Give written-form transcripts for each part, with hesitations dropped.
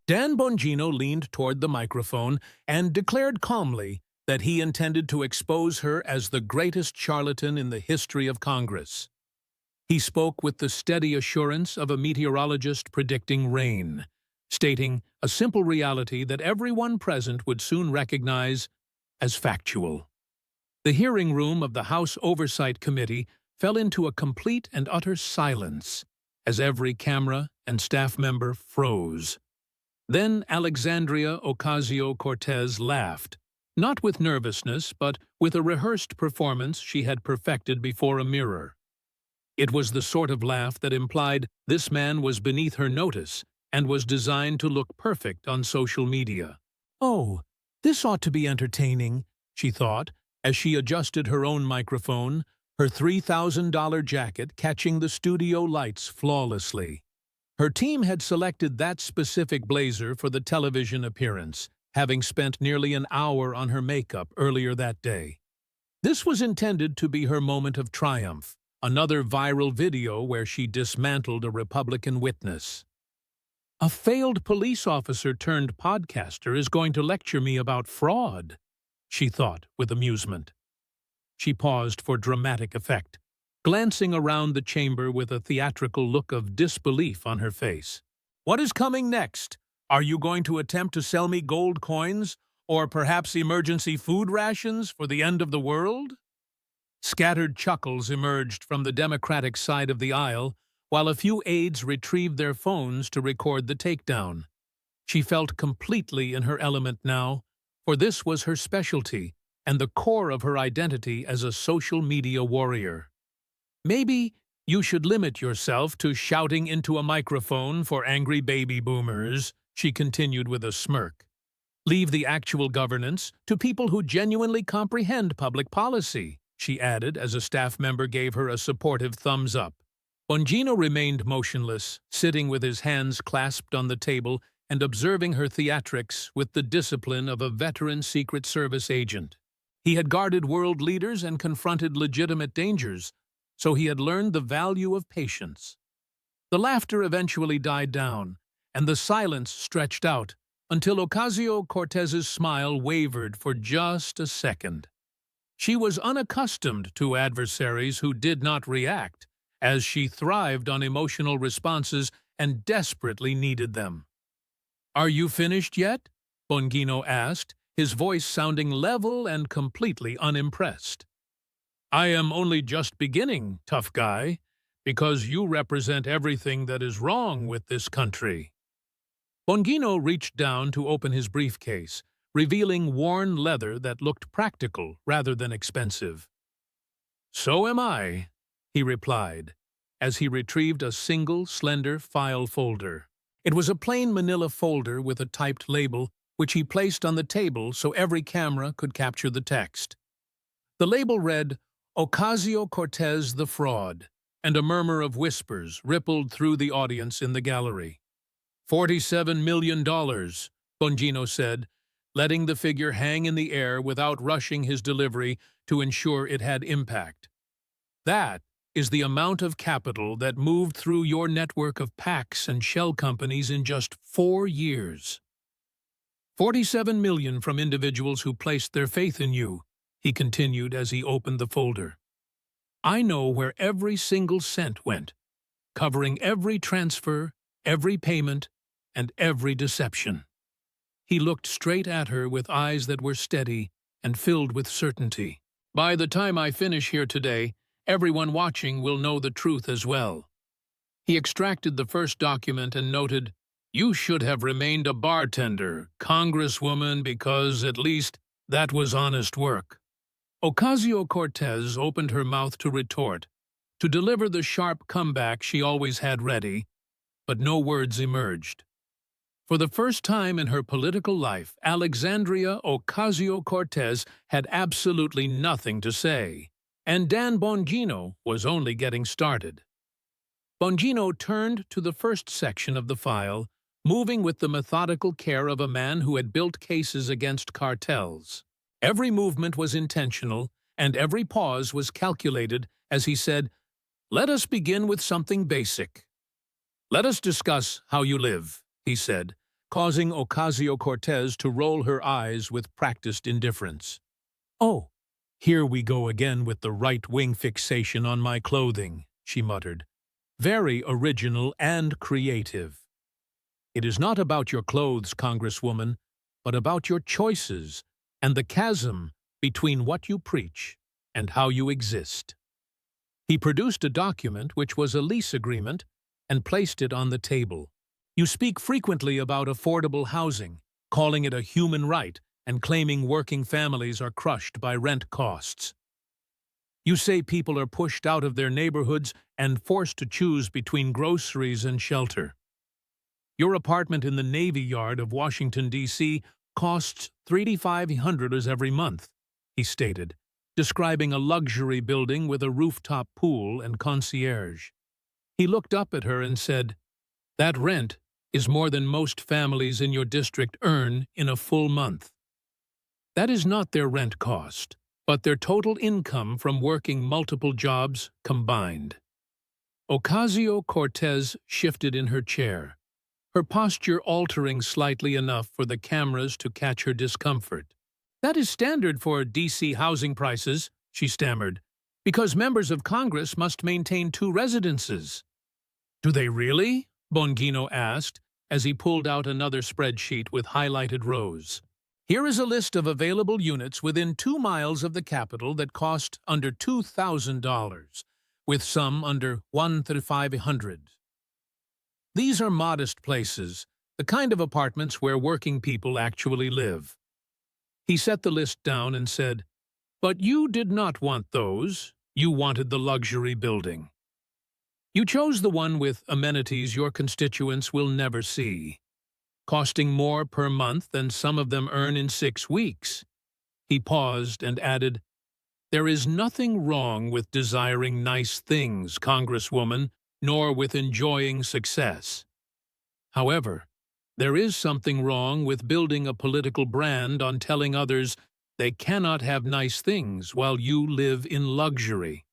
Dan Bongino leaned toward the microphone and declared calmly that he intended to expose her as the greatest charlatan in the history of Congress. He spoke with the steady assurance of a meteorologist predicting rain, stating a simple reality that everyone present would soon recognize as factual. The hearing room of the House Oversight Committee fell into a complete and utter silence as every camera and staff member froze. Then Alexandria Ocasio-Cortez laughed, not with nervousness, but with a rehearsed performance she had perfected before a mirror. It was the sort of laugh that implied this man was beneath her notice and was designed to look perfect on social media. "Oh, this ought to be entertaining," she thought, as she adjusted her own microphone, her $3,000 jacket catching the studio lights flawlessly. Her team had selected that specific blazer for the television appearance, having spent nearly an hour on her makeup earlier that day. This was intended to be her moment of triumph, another viral video where she dismantled a Republican witness. "A failed police officer turned podcaster is going to lecture me about fraud," she thought with amusement. She paused for dramatic effect, glancing around the chamber with a theatrical look of disbelief on her face. "What is coming next? Are you going to attempt to sell me gold coins, or perhaps emergency food rations for the end of the world?" Scattered chuckles emerged from the Democratic side of the aisle, while a few aides retrieved their phones to record the takedown. She felt completely in her element now, for this was her specialty and the core of her identity as a social media warrior. "Maybe you should limit yourself to shouting into a microphone for angry baby boomers," she continued with a smirk. "Leave the actual governance to people who genuinely comprehend public policy," she added as a staff member gave her a supportive thumbs up. Bongino remained motionless, sitting with his hands clasped on the table and observing her theatrics with the discipline of a veteran Secret Service agent. He had guarded world leaders and confronted legitimate dangers, so he had learned the value of patience. The laughter eventually died down, and the silence stretched out until Ocasio-Cortez's smile wavered for just a second. She was unaccustomed to adversaries who did not react, as she thrived on emotional responses and desperately needed them. "Are you finished yet?" Bongino asked, his voice sounding level and completely unimpressed. "I am only just beginning, tough guy, because you represent everything that is wrong with this country." Bongino reached down to open his briefcase, revealing worn leather that looked practical rather than expensive. "So am I," he replied, as he retrieved a single, slender file folder. It was a plain manila folder with a typed label, which he placed on the table so every camera could capture the text. The label read, "Ocasio-Cortez the Fraud," and a murmur of whispers rippled through the audience in the gallery. $47 million, Bongino said, letting the figure hang in the air without rushing his delivery to ensure it had impact. "That is the amount of capital that moved through your network of PACs and shell companies in just 4 years. 47 million from individuals who placed their faith in you," he continued as he opened the folder. "I know where every single cent went, covering every transfer, every payment, and every deception." He looked straight at her with eyes that were steady and filled with certainty. "By the time I finish here today, everyone watching will know the truth as well." He extracted the first document and noted, "You should have remained a bartender, Congresswoman, because at least that was honest work." Ocasio-Cortez opened her mouth to retort, to deliver the sharp comeback she always had ready, but no words emerged. For the first time in her political life, Alexandria Ocasio-Cortez had absolutely nothing to say, and Dan Bongino was only getting started. Bongino turned to the first section of the file, moving with the methodical care of a man who had built cases against cartels. Every movement was intentional, and every pause was calculated as he said, "Let us begin with something basic. Let us discuss how you live," he said, causing Ocasio-Cortez to roll her eyes with practiced indifference. "Oh, here we go again with the right-wing fixation on my clothing," she muttered. "Very original and creative. It is not about your clothes, Congresswoman, but about your choices and the chasm between what you preach and how you exist." He produced a document which was a lease agreement and placed it on the table. "You speak frequently about affordable housing, calling it a human right and claiming working families are crushed by rent costs. You say people are pushed out of their neighborhoods and forced to choose between groceries and shelter. Your apartment in the Navy Yard of Washington, D.C. costs $3,500 every month," he stated, describing a luxury building with a rooftop pool and concierge. He looked up at her and said, "That rent is more than most families in your district earn in a full month. That is not their rent cost, but their total income from working multiple jobs combined." Ocasio-Cortez shifted in her chair, her posture altering slightly enough for the cameras to catch her discomfort. "That is standard for D.C. housing prices," she stammered, "because members of Congress must maintain 2 residences." "Do they really?" Bongino asked as he pulled out another spreadsheet with highlighted rows. "Here is a list of available units within 2 miles of the Capitol that cost under $2,000, with some under $1,500. These are modest places, the kind of apartments where working people actually live." He set the list down and said, "But you did not want those. You wanted the luxury building. You chose the one with amenities your constituents will never see, costing more per month than some of them earn in 6 weeks. He paused and added, "There is nothing wrong with desiring nice things, Congresswoman, nor with enjoying success. However, there is something wrong with building a political brand on telling others they cannot have nice things while you live in luxury."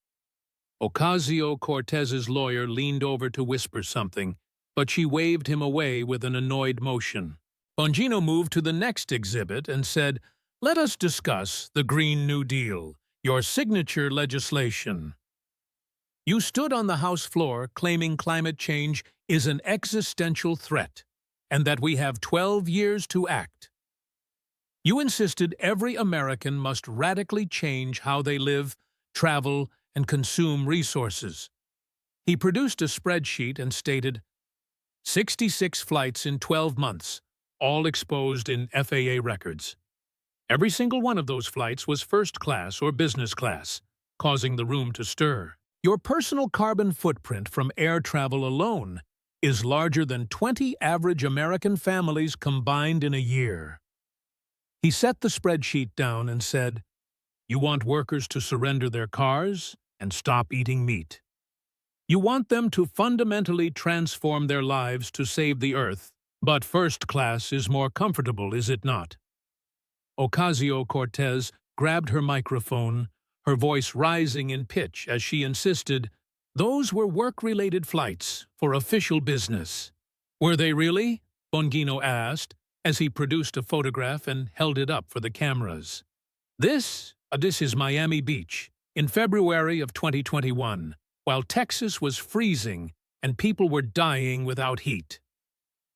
Ocasio-Cortez's lawyer leaned over to whisper something, but she waved him away with an annoyed motion. Bongino moved to the next exhibit and said, "Let us discuss the Green New Deal, your signature legislation. You stood on the House floor claiming climate change is an existential threat and that we have 12 years to act. You insisted every American must radically change how they live, travel, and consume resources." He produced a spreadsheet and stated, 66 flights in 12 months, all exposed in FAA records. Every single one of those flights was first class or business class, causing the room to stir. Your personal carbon footprint from air travel alone is larger than 20 average American families combined in a year. He set the spreadsheet down and said, "You want workers to surrender their cars and stop eating meat. You want them to fundamentally transform their lives to save the earth, but first class is more comfortable, is it not?" Ocasio-Cortez grabbed her microphone, her voice rising in pitch as she insisted, "Those were work-related flights for official business." "Were they really?" Bongino asked, as he produced a photograph and held it up for the cameras. This is Miami Beach, in February of 2021, while Texas was freezing and people were dying without heat.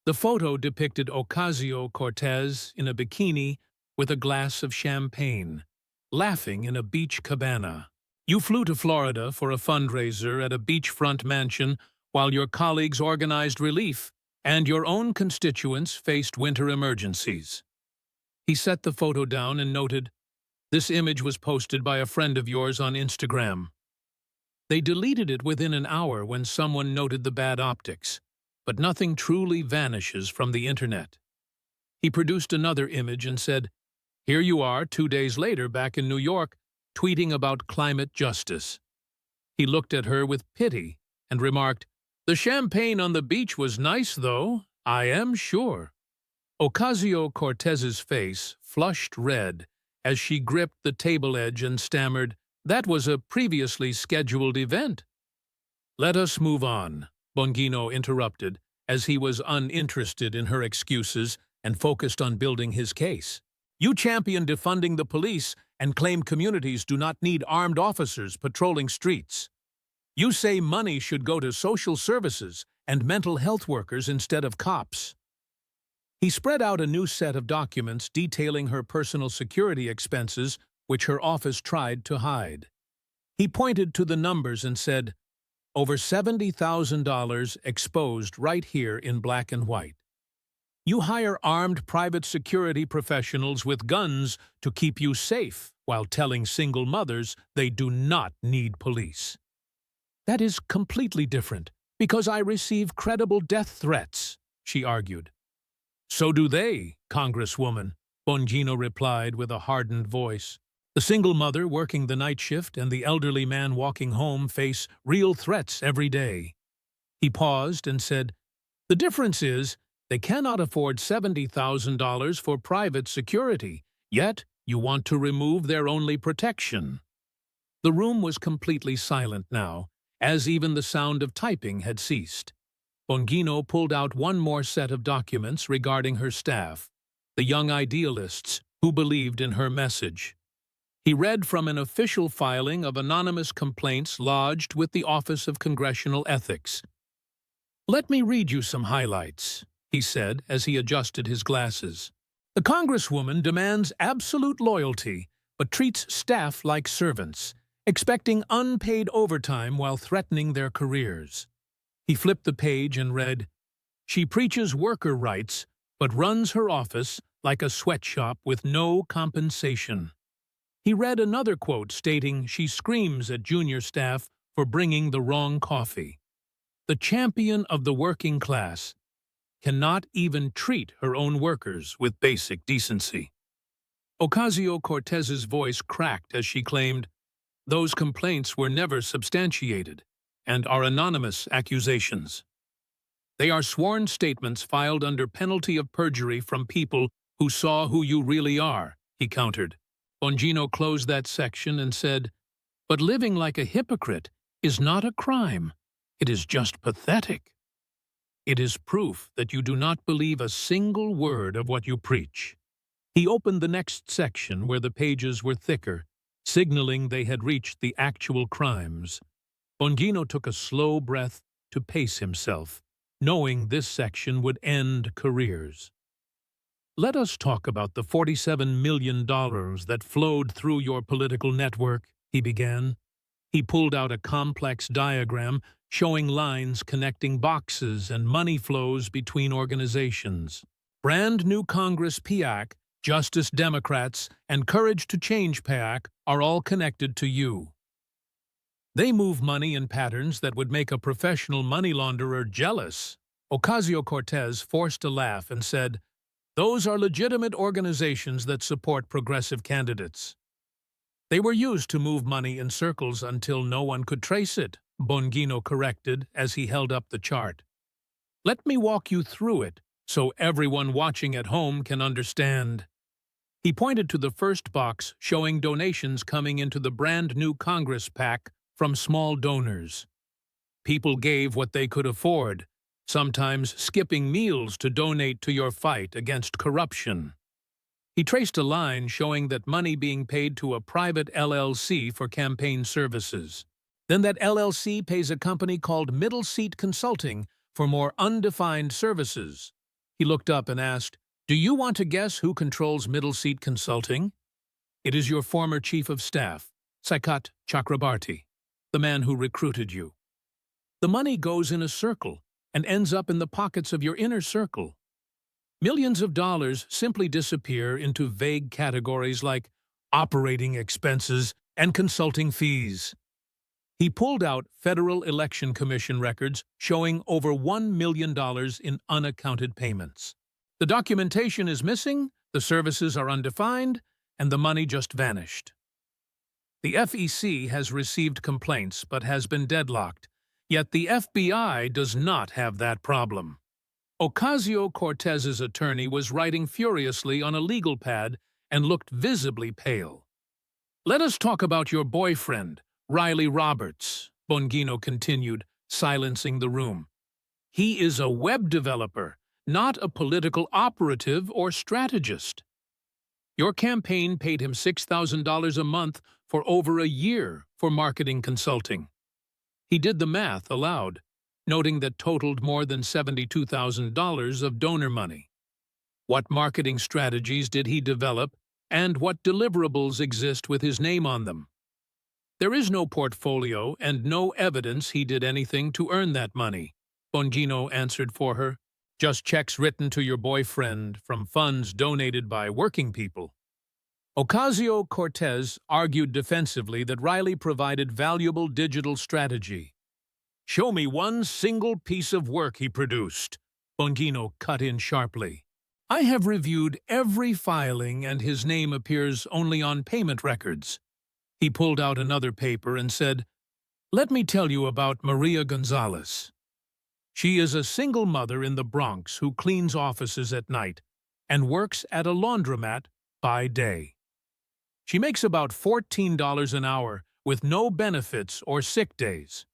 The photo depicted Ocasio-Cortez in a bikini with a glass of champagne, laughing in a beach cabana. You flew to Florida for a fundraiser at a beachfront mansion while your colleagues organized relief and your own constituents faced winter emergencies. He set the photo down and noted, "This image was posted by a friend of yours on Instagram. They deleted it within an hour when someone noted the bad optics, but nothing truly vanishes from the internet." He produced another image and said, "Here you are 2 days later back in New York, tweeting about climate justice." He looked at her with pity and remarked, "The champagne on the beach was nice, though, I am sure." Ocasio-Cortez's face flushed red as she gripped the table edge and stammered, "That was a previously scheduled event." "Let us move on," Bongino interrupted, as he was uninterested in her excuses and focused on building his case. You champion defunding the police and claim communities do not need armed officers patrolling streets. You say money should go to social services and mental health workers instead of cops. He spread out a new set of documents detailing her personal security expenses, which her office tried to hide. He pointed to the numbers and said, "Over $70,000 exposed right here in black and white. You hire armed private security professionals with guns to keep you safe while telling single mothers they do not need police. That is completely different, because I receive credible death threats," she argued. "So do they, Congresswoman," Bongino replied with a hardened voice. "The single mother working the night shift and the elderly man walking home face real threats every day." He paused and said, "The difference is they cannot afford $70,000 for private security, yet you want to remove their only protection." The room was completely silent now, as even the sound of typing had ceased. Bongino pulled out one more set of documents regarding her staff, the young idealists who believed in her message. He read from an official filing of anonymous complaints lodged with the Office of Congressional Ethics. "Let me read you some highlights," he said as he adjusted his glasses. "The Congresswoman demands absolute loyalty, but treats staff like servants, expecting unpaid overtime while threatening their careers." He flipped the page and read, "She preaches worker rights, but runs her office like a sweatshop with no compensation." He read another quote stating she screams at junior staff for bringing the wrong coffee. The champion of the working class cannot even treat her own workers with basic decency. Ocasio-Cortez's voice cracked as she claimed, "Those complaints were never substantiated and are anonymous accusations. They are sworn statements filed under penalty of perjury from people who saw who you really are," he countered. Bongino closed that section and said, "But living like a hypocrite is not a crime. It is just pathetic. It is proof that you do not believe a single word of what you preach." He opened the next section where the pages were thicker, signaling they had reached the actual crimes. Bongino took a slow breath to pace himself, knowing this section would end careers. "Let us talk about the $47 million that flowed through your political network," he began. He pulled out a complex diagram showing lines connecting boxes and money flows between organizations. Brand New Congress PAC, Justice Democrats, and Courage to Change PAC are all connected to you. They move money in patterns that would make a professional money launderer jealous. Ocasio-Cortez forced a laugh and said, "Those are legitimate organizations that support progressive candidates." "They were used to move money in circles until no one could trace it," Bongino corrected as he held up the chart. "Let me walk you through it so everyone watching at home can understand." He pointed to the first box showing donations coming into the Brand New Congress PAC from small donors. People gave what they could afford, sometimes skipping meals to donate to your fight against corruption. He traced a line showing that money being paid to a private LLC for campaign services. Then that LLC pays a company called Middle Seat Consulting for more undefined services. He looked up and asked, "Do you want to guess who controls Middle Seat Consulting?" "It is your former chief of staff, Saikat Chakrabarti, the man who recruited you. The money goes in a circle and ends up in the pockets of your inner circle. Millions of dollars simply disappear into vague categories like operating expenses and consulting fees." He pulled out Federal Election Commission records showing over $1 million in unaccounted payments. The documentation is missing, the services are undefined, and the money just vanished. The FEC has received complaints but has been deadlocked, yet the FBI does not have that problem. Ocasio-Cortez's attorney was writing furiously on a legal pad and looked visibly pale. "Let us talk about your boyfriend, Riley Roberts," Bongino continued, silencing the room. He is a web developer, not a political operative or strategist. Your campaign paid him $6,000 a month for over a year for marketing consulting. He did the math aloud, noting that totaled more than $72,000 of donor money. What marketing strategies did he develop, and what deliverables exist with his name on them? There is no portfolio and no evidence he did anything to earn that money, Bongino answered for her. Just checks written to your boyfriend from funds donated by working people. Ocasio-Cortez argued defensively that Riley provided valuable digital strategy. Show me one single piece of work he produced, Bongino cut in sharply. I have reviewed every filing and his name appears only on payment records. He pulled out another paper and said, "Let me tell you about Maria Gonzalez. She is a single mother in the Bronx who cleans offices at night and works at a laundromat by day. She makes about $14 an hour with no benefits or sick days.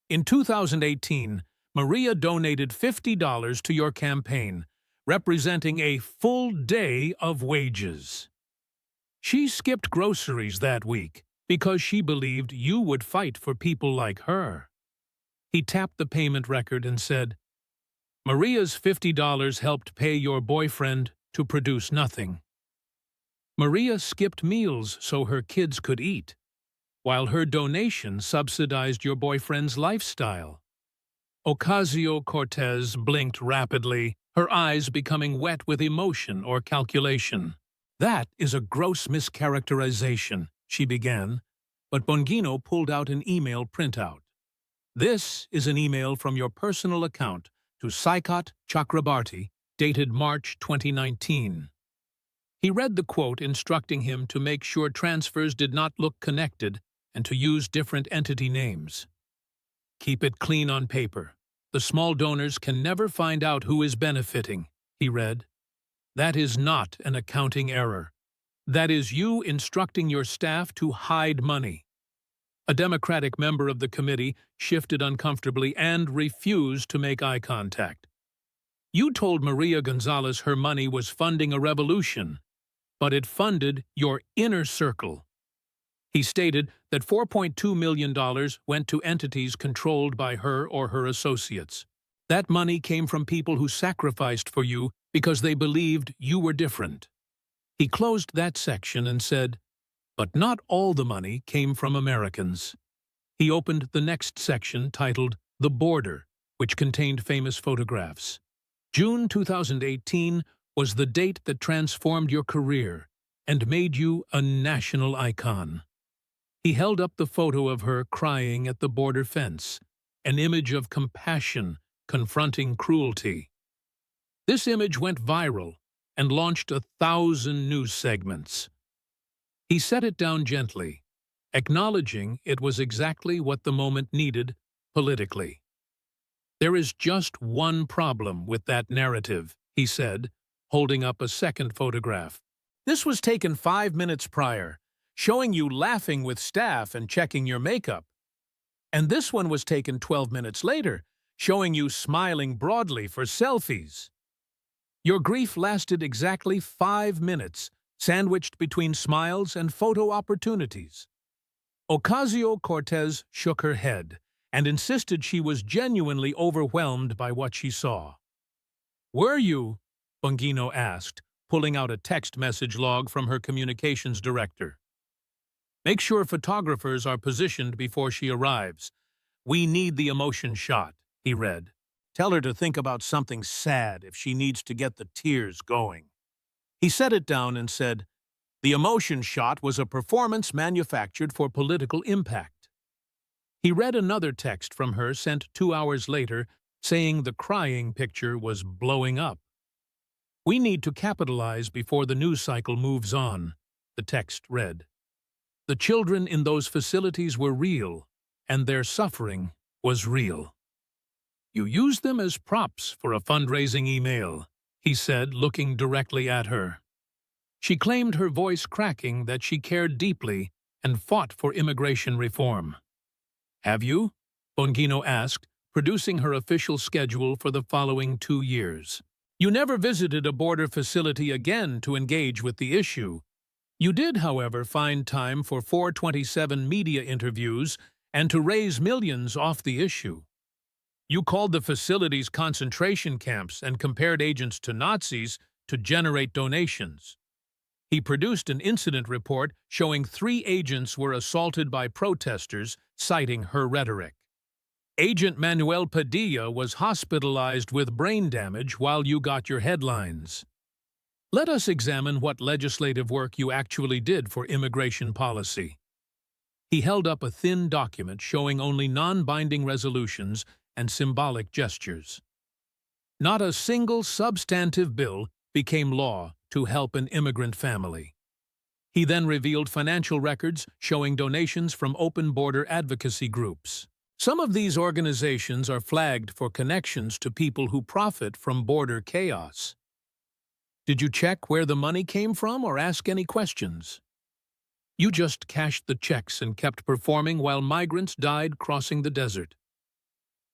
In 2018, Maria donated $50 to your campaign, representing a full day of wages. She skipped groceries that week because she believed you would fight for people like her." He tapped the payment record and said, "Maria's $50 helped pay your boyfriend to produce nothing. Maria skipped meals so her kids could eat, while her donation subsidized your boyfriend's lifestyle." Ocasio-Cortez blinked rapidly, her eyes becoming wet with emotion or calculation. "That is a gross mischaracterization," she began, but Bongino pulled out an email printout. "This is an email from your personal account to Saikat Chakrabarti, dated March 2019. He read the quote instructing him to make sure transfers did not look connected and to use different entity names. "Keep it clean on paper. The small donors can never find out who is benefiting," he read. "That is not an accounting error. That is you instructing your staff to hide money." A Democratic member of the committee shifted uncomfortably and refused to make eye contact. "You told Maria Gonzalez her money was funding a revolution, but it funded your inner circle." He stated that $4.2 million went to entities controlled by her or her associates. That money came from people who sacrificed for you because they believed you were different. He closed that section and said, "But not all the money came from Americans." He opened the next section titled The Border, which contained famous photographs. June 2018 was the date that transformed your career and made you a national icon. He held up the photo of her crying at the border fence, an image of compassion confronting cruelty. This image went viral and launched 1,000 news segments. He set it down gently, acknowledging it was exactly what the moment needed politically. "There is just one problem with that narrative," he said, holding up a second photograph. "This was taken 5 minutes prior, showing you laughing with staff and checking your makeup. And this one was taken 12 minutes later, showing you smiling broadly for selfies. Your grief lasted exactly 5 minutes, sandwiched between smiles and photo opportunities." Ocasio-Cortez shook her head and insisted she was genuinely overwhelmed by what she saw. "Were you?" Bongino asked, pulling out a text message log from her communications director. "Make sure photographers are positioned before she arrives. We need the emotion shot," he read. "Tell her to think about something sad if she needs to get the tears going." He set it down and said, "The emotion shot was a performance manufactured for political impact." He read another text from her sent 2 hours later, saying the crying picture was blowing up. "We need to capitalize before the news cycle moves on," the text read. "The children in those facilities were real, and their suffering was real." "You used them as props for a fundraising email," he said, looking directly at her. She claimed, her voice cracking, that she cared deeply and fought for immigration reform. "Have you?" Bongino asked, producing her official schedule for the following 2 years. You never visited a border facility again to engage with the issue. You did, however, find time for 427 media interviews and to raise millions off the issue. You called the facilities concentration camps and compared agents to Nazis to generate donations. He produced an incident report showing 3 agents were assaulted by protesters, citing her rhetoric. Agent Manuel Padilla was hospitalized with brain damage while you got your headlines. Let us examine what legislative work you actually did for immigration policy. He held up a thin document showing only non-binding resolutions and symbolic gestures. Not a single substantive bill became law to help an immigrant family. He then revealed financial records showing donations from open border advocacy groups. Some of these organizations are flagged for connections to people who profit from border chaos. Did you check where the money came from or ask any questions? You just cashed the checks and kept performing while migrants died crossing the desert.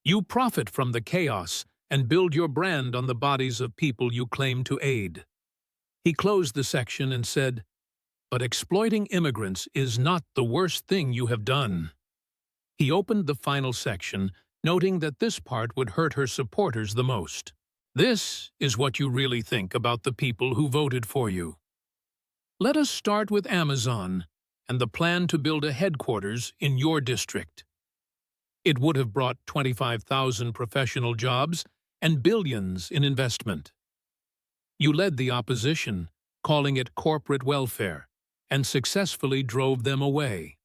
You profit from the chaos and build your brand on the bodies of people you claim to aid. He closed the section and said, "But exploiting immigrants is not the worst thing you have done." He opened the final section, noting that this part would hurt her supporters the most. This is what you really think about the people who voted for you. Let us start with Amazon and the plan to build a headquarters in your district. It would have brought 25,000 professional jobs and billions in investment. You led the opposition, calling it corporate welfare, and successfully drove them away.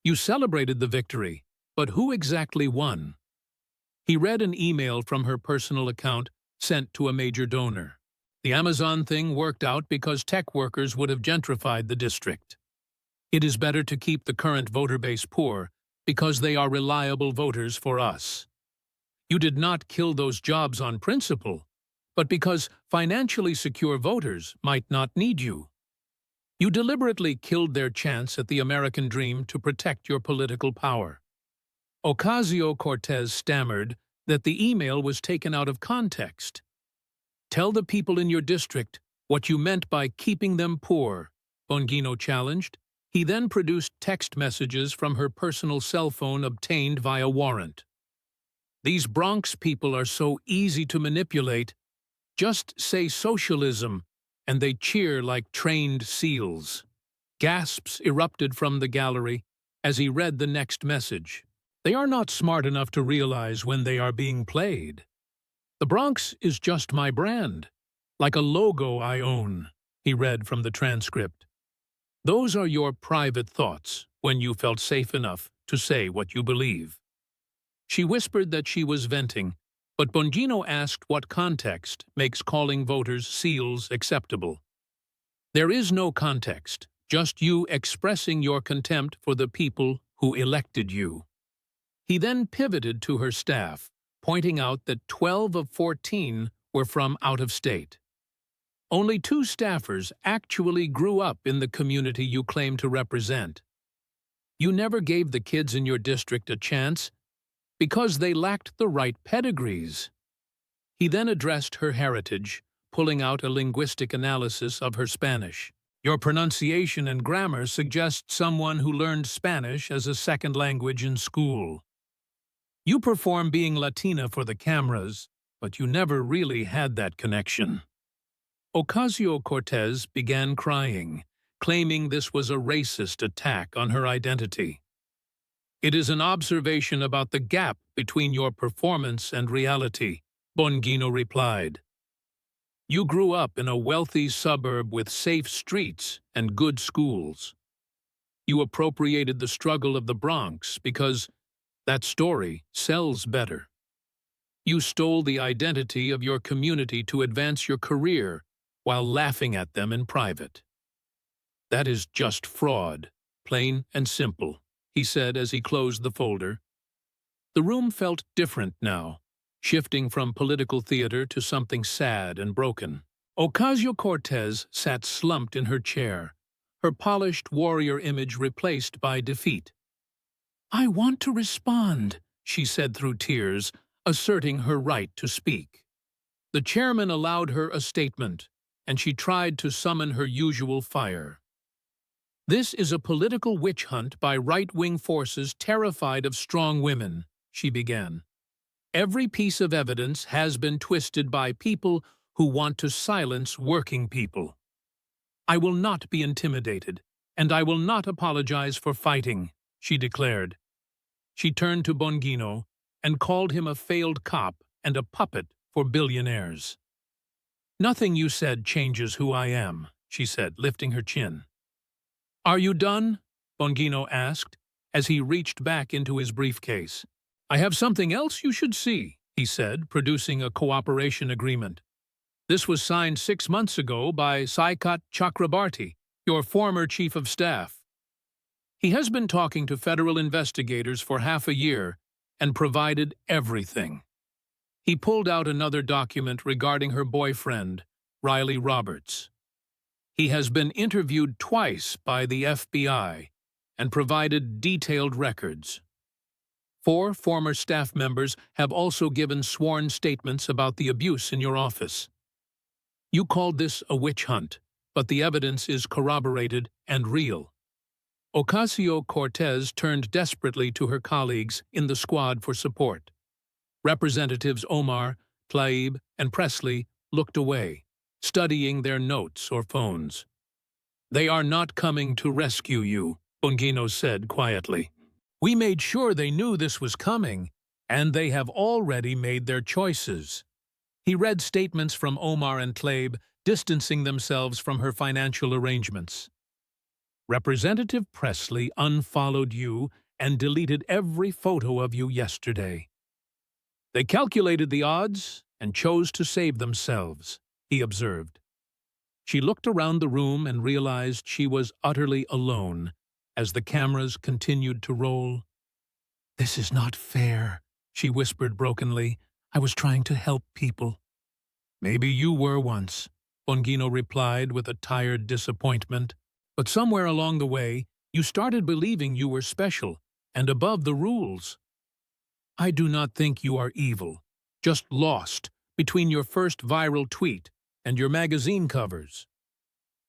You celebrated the victory, but who exactly won? He read an email from her personal account sent to a major donor. The Amazon thing worked out because tech workers would have gentrified the district. It is better to keep the current voter base poor because they are reliable voters for us. You did not kill those jobs on principle, but because financially secure voters might not need you. You deliberately killed their chance at the American dream to protect your political power. Ocasio-Cortez stammered that the email was taken out of context. Tell the people in your district what you meant by keeping them poor, Bongino challenged. He then produced text messages from her personal cell phone obtained via warrant. These Bronx people are so easy to manipulate. Just say socialism, and they cheer like trained seals. Gasps erupted from the gallery as he read the next message. They are not smart enough to realize when they are being played. The Bronx is just my brand, like a logo I own, he read from the transcript. Those are your private thoughts when you felt safe enough to say what you believe. She whispered that she was venting, but Bongino asked what context makes calling voters seals acceptable. There is no context, just you expressing your contempt for the people who elected you. He then pivoted to her staff, pointing out that 12 of 14 were from out of state. Only 2 staffers actually grew up in the community you claim to represent. You never gave the kids in your district a chance because they lacked the right pedigrees. He then addressed her heritage, pulling out a linguistic analysis of her Spanish. Your pronunciation and grammar suggest someone who learned Spanish as a second language in school. You perform being Latina for the cameras, but you never really had that connection. Ocasio-Cortez began crying, claiming this was a racist attack on her identity. It is an observation about the gap between your performance and reality, Bongino replied. You grew up in a wealthy suburb with safe streets and good schools. You appropriated the struggle of the Bronx because that story sells better. You stole the identity of your community to advance your career while laughing at them in private. That is just fraud, plain and simple, he said as he closed the folder. The room felt different now, shifting from political theater to something sad and broken. Ocasio-Cortez sat slumped in her chair, her polished warrior image replaced by defeat. I want to respond, she said through tears, asserting her right to speak. The chairman allowed her a statement, and she tried to summon her usual fire. "This is a political witch hunt by right-wing forces terrified of strong women," she began. "Every piece of evidence has been twisted by people who want to silence working people. I will not be intimidated, and I will not apologize for fighting," she declared. She turned to Bongino and called him a failed cop and a puppet for billionaires. "Nothing you said changes who I am," she said, lifting her chin. "Are you done?" Bongino asked, as he reached back into his briefcase. "I have something else you should see," he said, producing a cooperation agreement. "This was signed 6 months ago by Saikat Chakrabarti, your former chief of staff. He has been talking to federal investigators for half a year and provided everything." He pulled out another document regarding her boyfriend, Riley Roberts. "He has been interviewed twice by the FBI and provided detailed records. 4 former staff members have also given sworn statements about the abuse in your office. You called this a witch hunt, but the evidence is corroborated and real." Ocasio-Cortez turned desperately to her colleagues in the squad for support. Representatives Omar, Tlaib, and Presley looked away, studying their notes or phones. "They are not coming to rescue you," Bongino said quietly. "We made sure they knew this was coming, and they have already made their choices." He read statements from Omar and Tlaib, distancing themselves from her financial arrangements. "Representative Presley unfollowed you and deleted every photo of you yesterday. They calculated the odds and chose to save themselves," he observed. She looked around the room and realized she was utterly alone as the cameras continued to roll. "This is not fair," she whispered brokenly. "I was trying to help people." "Maybe you were once," Bongino replied with a tired disappointment. "But somewhere along the way, you started believing you were special and above the rules. I do not think you are evil, just lost between your first viral tweet and your magazine covers.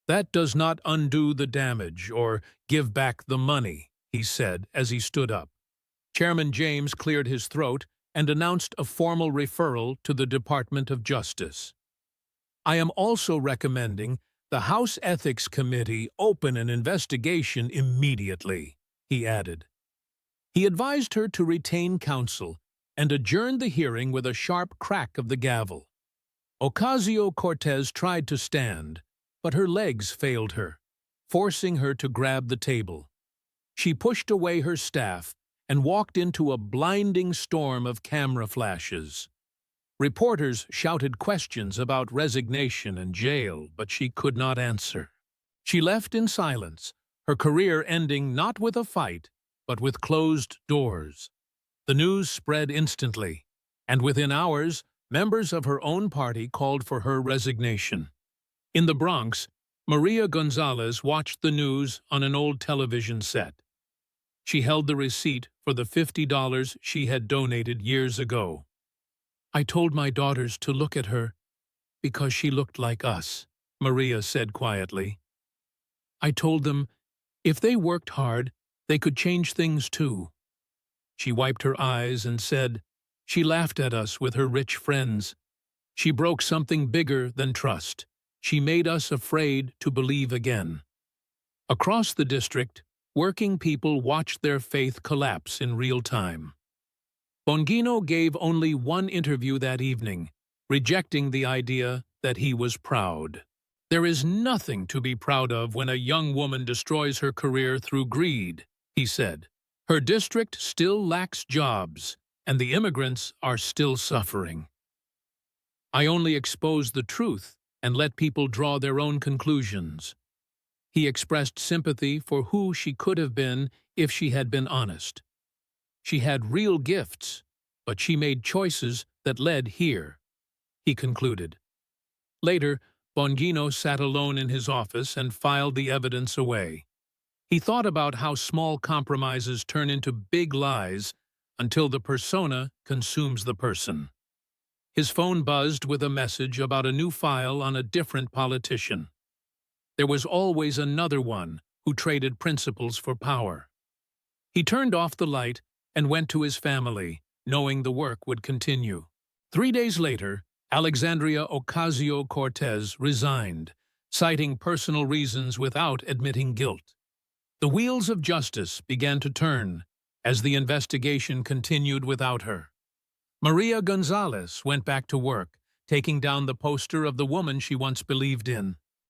That does not undo the damage or give back the money," he said as he stood up. Chairman James cleared his throat and announced a formal referral to the Department of Justice. "I am also recommending the House Ethics Committee open an investigation immediately," he added. He advised her to retain counsel and adjourned the hearing with a sharp crack of the gavel. Ocasio-Cortez tried to stand, but her legs failed her, forcing her to grab the table. She pushed away her staff and walked into a blinding storm of camera flashes. Reporters shouted questions about resignation and jail, but she could not answer. She left in silence, her career ending not with a fight, but with closed doors. The news spread instantly, and within hours, members of her own party called for her resignation. In the Bronx, Maria Gonzalez watched the news on an old television set. She held the receipt for the $50 she had donated years ago. "I told my daughters to look at her because she looked like us," Maria said quietly. "I told them if they worked hard, they could change things too." She wiped her eyes and said, "She laughed at us with her rich friends. She broke something bigger than trust. She made us afraid to believe again." Across the district, working people watched their faith collapse in real time. Bongino gave only one interview that evening, rejecting the idea that he was proud. "There is nothing to be proud of when a young woman destroys her career through greed," he said. "Her district still lacks jobs, and the immigrants are still suffering. I only expose the truth and let people draw their own conclusions." He expressed sympathy for who she could have been if she had been honest. She had real gifts, but she made choices that led here, he concluded. Later, Bongino sat alone in his office and filed the evidence away. He thought about how small compromises turn into big lies until the persona consumes the person. His phone buzzed with a message about a new file on a different politician. There was always another one who traded principles for power. He turned off the light and went to his family, knowing the work would continue. 3 days later, Alexandria Ocasio-Cortez resigned, citing personal reasons without admitting guilt. The wheels of justice began to turn as the investigation continued without her. Maria Gonzalez went back to work, taking down the poster of the woman she once believed in.